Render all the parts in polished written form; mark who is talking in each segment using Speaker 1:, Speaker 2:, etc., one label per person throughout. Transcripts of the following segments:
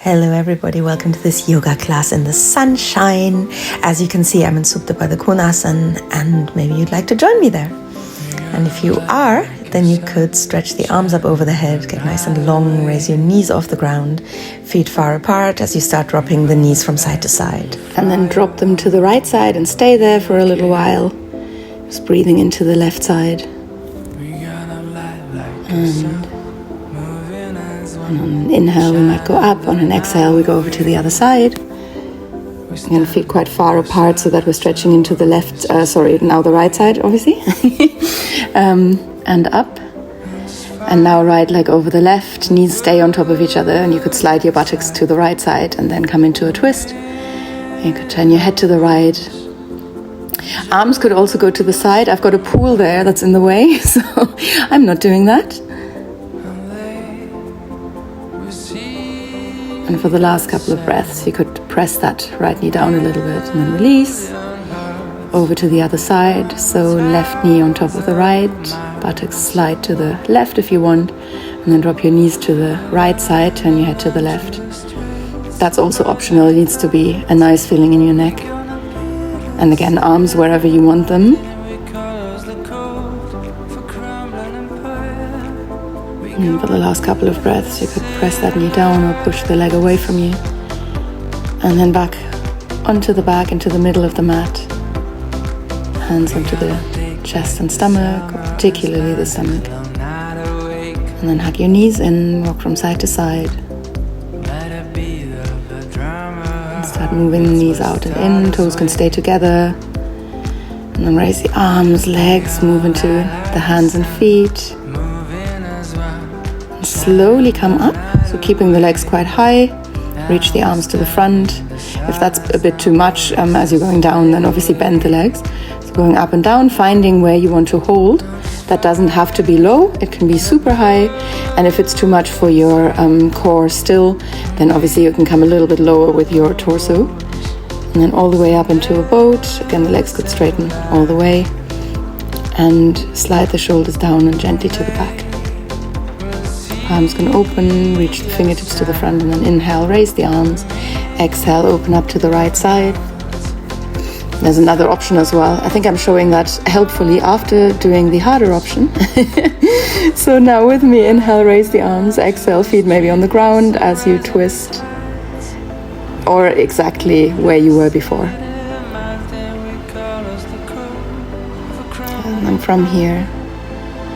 Speaker 1: Hello everybody, welcome to this yoga class in the sunshine. As you can see, I'm in Supta Baddha Konasana and maybe you'd like to join me there. And if you are, then you could stretch the arms up over the head, get nice and long, raise your knees off the ground, feet far apart as you start dropping the knees from side to side. And then drop them to the right side and stay there for a little while. Just breathing into the left side. And on an inhale, we might go up. On an exhale, we go over to the other side. Again, feet quite far apart so that we're stretching into the left, now the right side, obviously. And up. And now right leg over the left, knees stay on top of each other, and you could slide your buttocks to the right side and then come into a twist. You could turn your head to the right. Arms could also go to the side. I've got a pool there that's in the way, so I'm not doing that. And for the last couple of breaths, you could press that right knee down a little bit and then release. Over to the other side. So left knee on top of the right, buttocks slide to the left if you want, and then drop your knees to the right side, turn your head to the left. That's also optional. It needs to be a nice feeling in your neck. And again, arms wherever you want them. And for the last couple of breaths, you could press that knee down or push the leg away from you. And then back onto the back, into the middle of the mat. Hands onto the chest and stomach, or particularly the stomach. And then hug your knees in, rock from side to side. And start moving the knees out and in, toes can stay together. And then raise the arms, legs, move into the hands and feet. Slowly come up, so keeping the legs quite high, reach the arms to the front. If that's a bit too much as you're going down, then obviously bend the legs. So going up and down, finding where you want to hold. That doesn't have to be low, it can be super high. And if it's too much for your core still, then obviously you can come a little bit lower with your torso. And then all the way up into a boat. Again, the legs could straighten all the way. And slide the shoulders down and gently to the back. Palms can open, reach the fingertips to the front, and then inhale, raise the arms. Exhale, open up to the right side. There's another option as well. I think I'm showing that helpfully after doing the harder option. So now with me, inhale, raise the arms. Exhale, feet maybe on the ground as you twist. Or exactly where you were before. And then from here,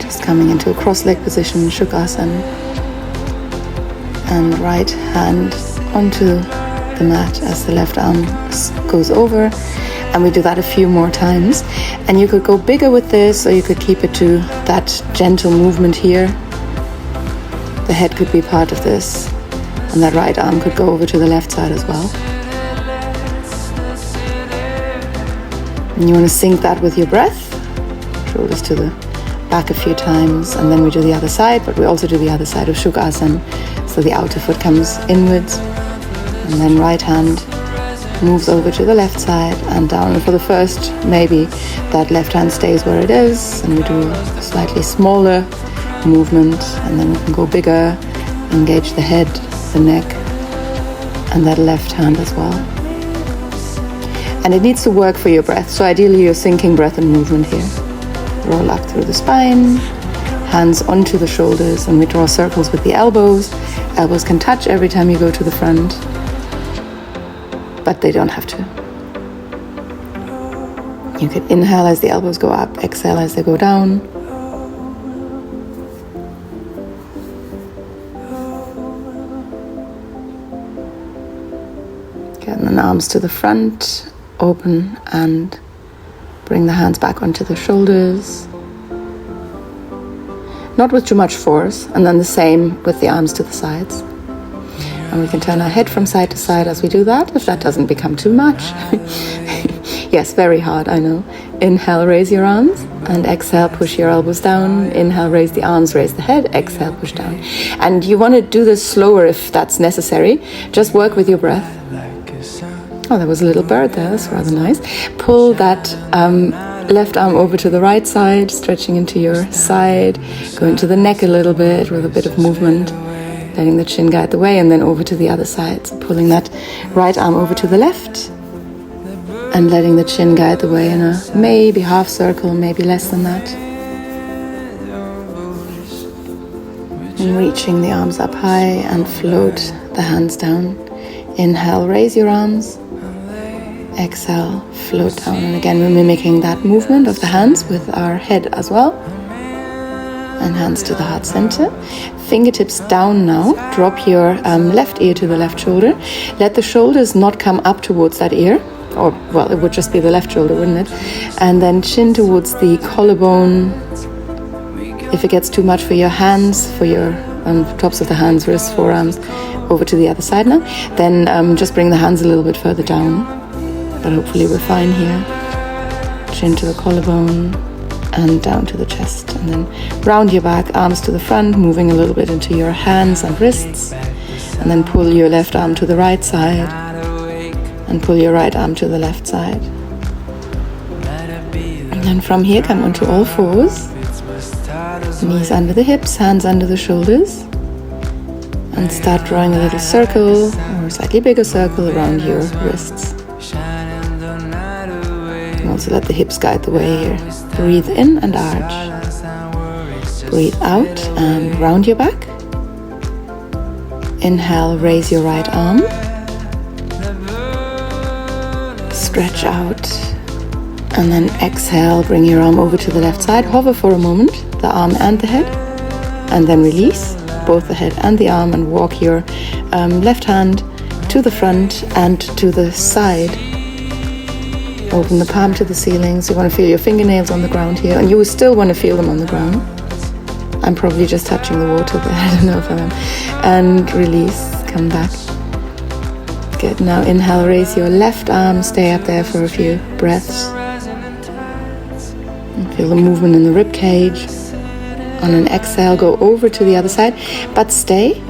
Speaker 1: just coming into a cross-leg position, Shukrasana, and right hand onto the mat as the left arm goes over, and we do that a few more times. And you could go bigger with this, or you could keep it to that gentle movement here. The head could be part of this, and that right arm could go over to the left side as well. And you want to sync that with your breath, shoulders to the back a few times, and then we do the other side, but we also do the other side of Shukrasana. So the outer foot comes inwards, and then right hand moves over to the left side and down. And for the first, maybe that left hand stays where it is, and we do a slightly smaller movement, and then we can go bigger, engage the head, the neck, and that left hand as well. And it needs to work for your breath. So ideally you're syncing breath and movement here. Roll up through the spine, hands onto the shoulders, and we draw circles with the elbows. Elbows can touch every time you go to the front, but they don't have to. You can inhale as the elbows go up, exhale as they go down. Get the arms to the front, open, and bring the hands back onto the shoulders. Not with too much force, and then the same with the arms to the sides. And we can turn our head from side to side as we do that, if that doesn't become too much. Yes, very hard, I know. Inhale, raise your arms, and exhale, push your elbows down. Inhale, raise the arms, raise the head. Exhale, push down. And you want to do this slower if that's necessary. Just work with your breath. Oh, there was a little bird there, that's rather nice. Pull that left arm over to the right side, stretching into your side, go into the neck a little bit with a bit of movement. letting the chin guide the way, and then over to the other side. So pulling that right arm over to the left and letting the chin guide the way in a maybe half circle, maybe less than that. And reaching the arms up high and float the hands down. Inhale, raise your arms. Exhale, float down. And again, we're mimicking that movement of the hands with our head as well. And hands to the heart center. Fingertips down now. Drop your left ear to the left shoulder. Let the shoulders not come up towards that ear. Or, well, it would just be the left shoulder, wouldn't it? And then chin towards the collarbone. If it gets too much for your hands, for your tops of the hands, wrists, forearms, over to the other side now, then just bring the hands a little bit further down. But hopefully we're fine here. Chin to the collarbone and down to the chest. And then round your back, arms to the front, moving a little bit into your hands and wrists. And then pull your left arm to the right side. And pull your right arm to the left side. And then from here, come onto all fours. Knees under the hips, hands under the shoulders. And start drawing a little circle or a slightly bigger circle around your wrists. And also let the hips guide the way here. Breathe in and arch. Breathe out and round your back. Inhale, raise your right arm. Stretch out. And then exhale, bring your arm over to the left side. Hover for a moment, the arm and the head. And then release both the head and the arm and walk your left hand to the front and to the side. Open the palm to the ceiling. So you want to feel your fingernails on the ground here. And you still want to feel them on the ground. I'm probably just touching the water there. I don't know if I am. And release. Come back. Good. Now inhale, raise your left arm. Stay up there for a few breaths. And feel the movement in the rib cage. On an exhale, go over to the other side, but stay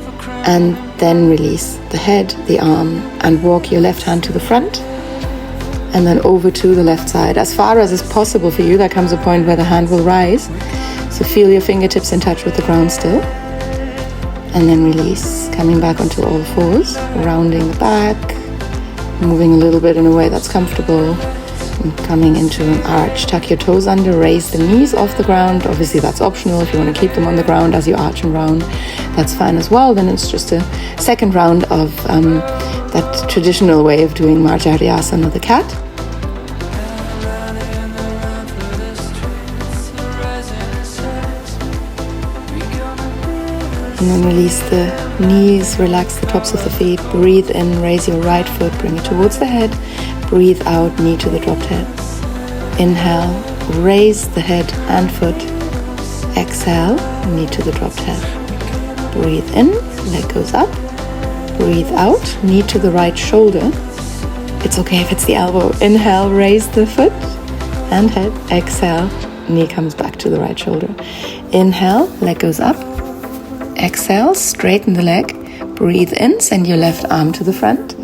Speaker 1: and then release the head, the arm, and walk your left hand to the front and then over to the left side. As far as is possible for you, there comes a point where the hand will rise. So feel your fingertips in touch with the ground still. And then release, coming back onto all fours, rounding the back, moving a little bit in a way that's comfortable. And coming into an arch, tuck your toes under, raise the knees off the ground. Obviously that's optional. If you want to keep them on the ground as you arch and round, that's fine as well. Then it's just a second round of that traditional way of doing Marjaryasana, the cat. And then release the knees, relax the tops of the feet. Breathe in, raise your right foot, bring it towards the head. Breathe out, knee to the dropped head. Inhale, raise the head and foot. Exhale, knee to the dropped head. Breathe in, leg goes up. Breathe out, knee to the right shoulder. It's okay if it's the elbow. Inhale, raise the foot and head. Exhale, knee comes back to the right shoulder. Inhale, leg goes up. Exhale, straighten the leg. Breathe in, send your left arm to the front.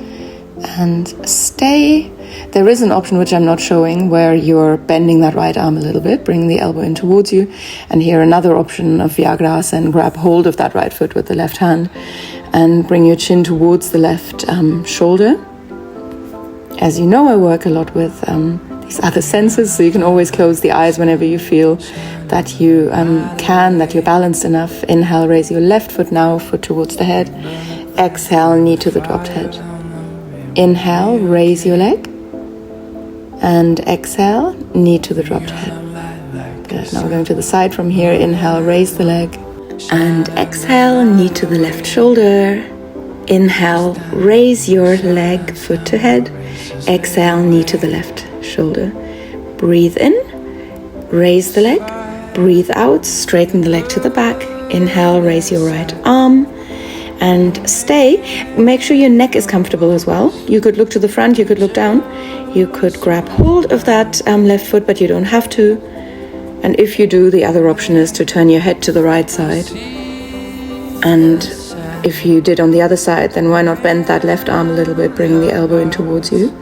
Speaker 1: And stay. There is an option which I'm not showing where you're bending that right arm a little bit, bring the elbow in towards you. And here another option of Vyagrasana, grab hold of that right foot with the left hand and bring your chin towards the left shoulder. As you know, I work a lot with these other senses, so you can always close the eyes whenever you feel that you that you're balanced enough. Inhale, raise your left foot now, foot towards the head. Exhale, knee to the dropped head. Inhale, raise your leg. And exhale, knee to the dropped head. Good. Now we're going to the side from here. Inhale, raise the leg. And exhale, knee to the left shoulder. Inhale, raise your leg, foot to head. Exhale, knee to the left shoulder. Breathe in, raise the leg. Breathe out, straighten the leg to the back. Inhale, raise your right arm. And stay. Make sure your neck is comfortable as well. You could look to the front, you could look down. You could grab hold of that left foot, but you don't have to. And if you do, the other option is to turn your head to the right side. And if you did on the other side, then why not bend that left arm a little bit, bring the elbow in towards you.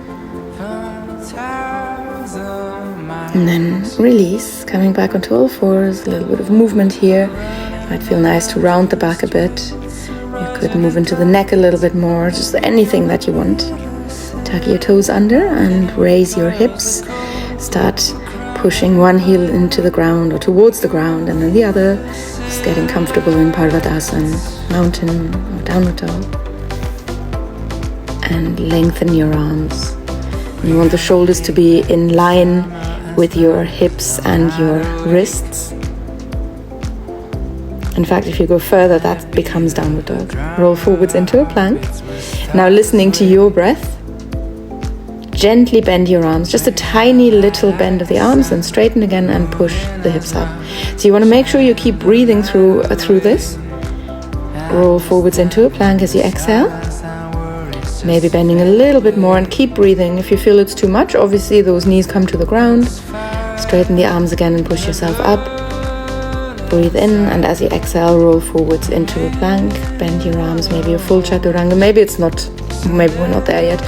Speaker 1: And then release, coming back onto all fours, a little bit of movement here. Might feel nice to round the back a bit. You could move into the neck a little bit more, just anything that you want. Tuck your toes under and raise your hips. Start pushing one heel into the ground or towards the ground, and then the other. Just getting comfortable in Parvatasana, mountain or downward dog. And lengthen your arms. You want the shoulders to be in line with your hips and your wrists. In fact, if you go further, that becomes downward dog. Roll forwards into a plank. Now listening to your breath, gently bend your arms, just a tiny little bend of the arms, and straighten again and push the hips up. So you want to make sure you keep breathing through this. Roll forwards into a plank as you exhale. Maybe bending a little bit more and keep breathing. If you feel it's too much, obviously those knees come to the ground. Straighten the arms again and push yourself up. Breathe in, and as you exhale, roll forwards into a plank. Bend your arms, maybe a full chaturanga. Maybe we're not there yet.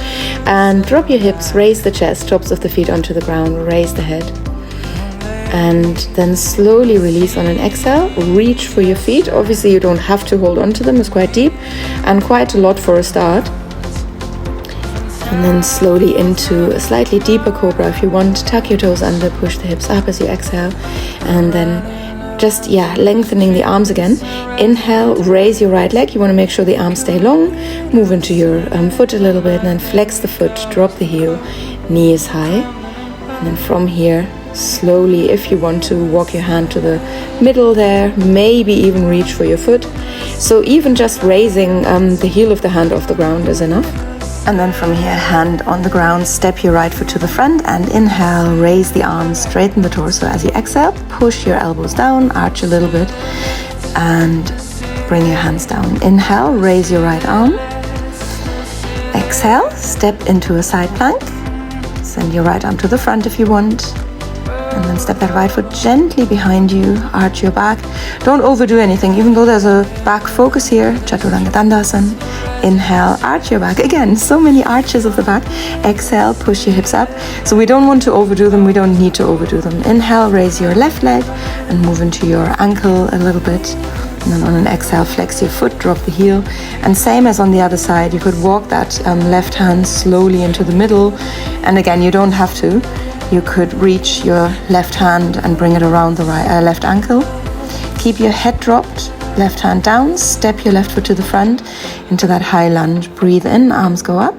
Speaker 1: And drop your hips, raise the chest, tops of the feet onto the ground, raise the head. And then slowly release on an exhale. Reach for your feet. Obviously you don't have to hold on to them, it's quite deep and quite a lot for a start. And then slowly into a slightly deeper cobra if you want. Tuck your toes under, push the hips up as you exhale. And then just, lengthening the arms again. Inhale, raise your right leg. You want to make sure the arms stay long. Move into your foot a little bit, and then flex the foot, drop the heel, knee is high. And then from here, slowly, if you want to, walk your hand to the middle there, maybe even reach for your foot. So even just raising the heel of the hand off the ground is enough. And then from here, hand on the ground, step your right foot to the front and inhale, raise the arms, straighten the torso. As you exhale, push your elbows down, arch a little bit and bring your hands down. Inhale, raise your right arm. Exhale, step into a side plank. Send your right arm to the front if you want. And then step that right foot gently behind you, arch your back. Don't overdo anything, even though there's a back focus here. Chaturanga Dandasana. Inhale, arch your back. Again, so many arches of the back. Exhale, push your hips up. So we don't want to overdo them, we don't need to overdo them. Inhale, raise your left leg and move into your ankle a little bit. And then on an exhale, flex your foot, drop the heel. And same as on the other side, you could walk that left hand slowly into the middle. And again, you don't have to. You could reach your left hand and bring it around the left ankle. Keep your head dropped, left hand down, step your left foot to the front into that high lunge. Breathe in, arms go up.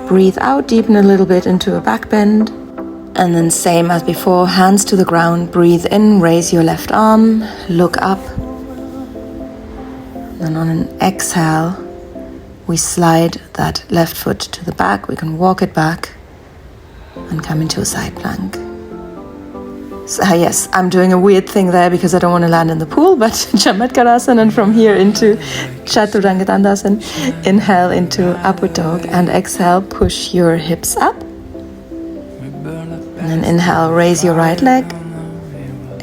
Speaker 1: Breathe out, deepen a little bit into a back bend. And then same as before, hands to the ground. Breathe in, raise your left arm, look up. Then on an exhale, we slide that left foot to the back. We can walk it back and come into a side plank. So, yes, I'm doing a weird thing there because I don't want to land in the pool, but Chamatkar, and from here into Chaturanga Dandasana. Inhale into upward dog and exhale, push your hips up. And then inhale, raise your right leg.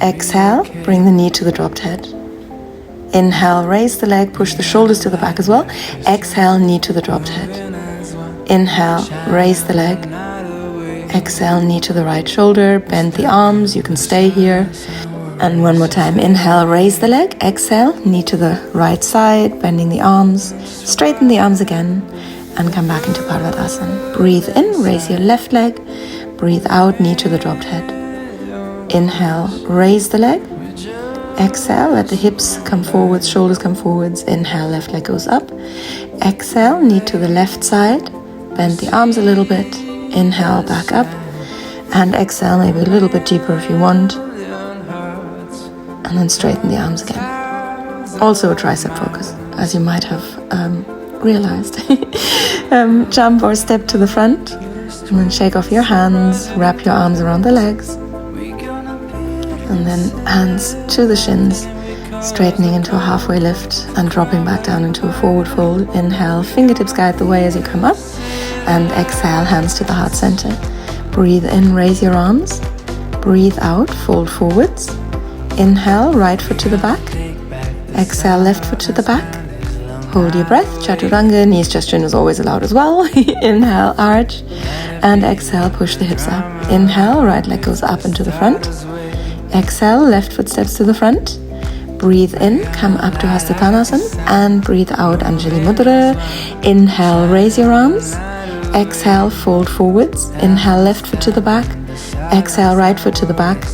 Speaker 1: Exhale, bring the knee to the dropped head. Inhale, raise the leg, push the shoulders to the back as well. Exhale, knee to the dropped head. Inhale, raise the leg. Exhale, knee to the right shoulder, bend the arms, you can stay here. And one more time, inhale, raise the leg. Exhale, knee to the right side, bending the arms, straighten the arms again, and come back into Parvatasana. Breathe in, raise your left leg. Breathe out, knee to the dropped head. Inhale, raise the leg. Exhale, let the hips come forwards, shoulders come forwards. Inhale, left leg goes up. Exhale, knee to the left side. Bend the arms a little bit. Inhale, back up. And exhale, maybe a little bit deeper if you want. And then straighten the arms again. Also a tricep focus, as you might have realized. Jump or step to the front. And then shake off your hands. Wrap your arms around the legs. And then hands to the shins, straightening into a halfway lift and dropping back down into a forward fold. Inhale, fingertips guide the way as you come up. And exhale, hands to the heart center. Breathe in, raise your arms. Breathe out, fold forwards. Inhale, right foot to the back. Exhale, left foot to the back. Hold your breath, Chaturanga, knees gesture is always allowed as well. Inhale, arch. And exhale, push the hips up. Inhale, right leg goes up and to the front. Exhale, left foot steps to the front. Breathe in, come up to Hasta Thanasana, and breathe out, Anjali Mudra. Inhale, raise your arms. Exhale, fold forwards. Inhale, left foot to the back. Exhale, right foot to the back.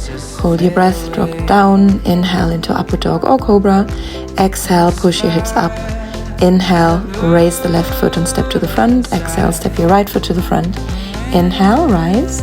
Speaker 1: Hold your breath, drop down. Inhale into upward dog or cobra. Exhale, push your hips up. Inhale, raise the left foot and step to the front. Exhale, step your right foot to the front. Inhale, rise.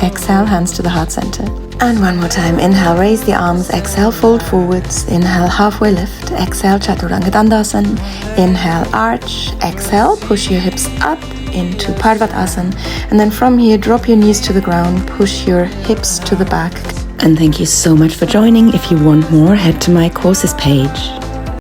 Speaker 1: Exhale, hands to the heart center. And one more time. Inhale, raise the arms. Exhale, fold forwards. Inhale, halfway lift. Exhale, Chaturanga Dandasana. Inhale, arch. Exhale, push your hips up into Parvatasana. And then from here, drop your knees to the ground. Push your hips to the back. And thank you so much for joining. If you want more, head to my courses page.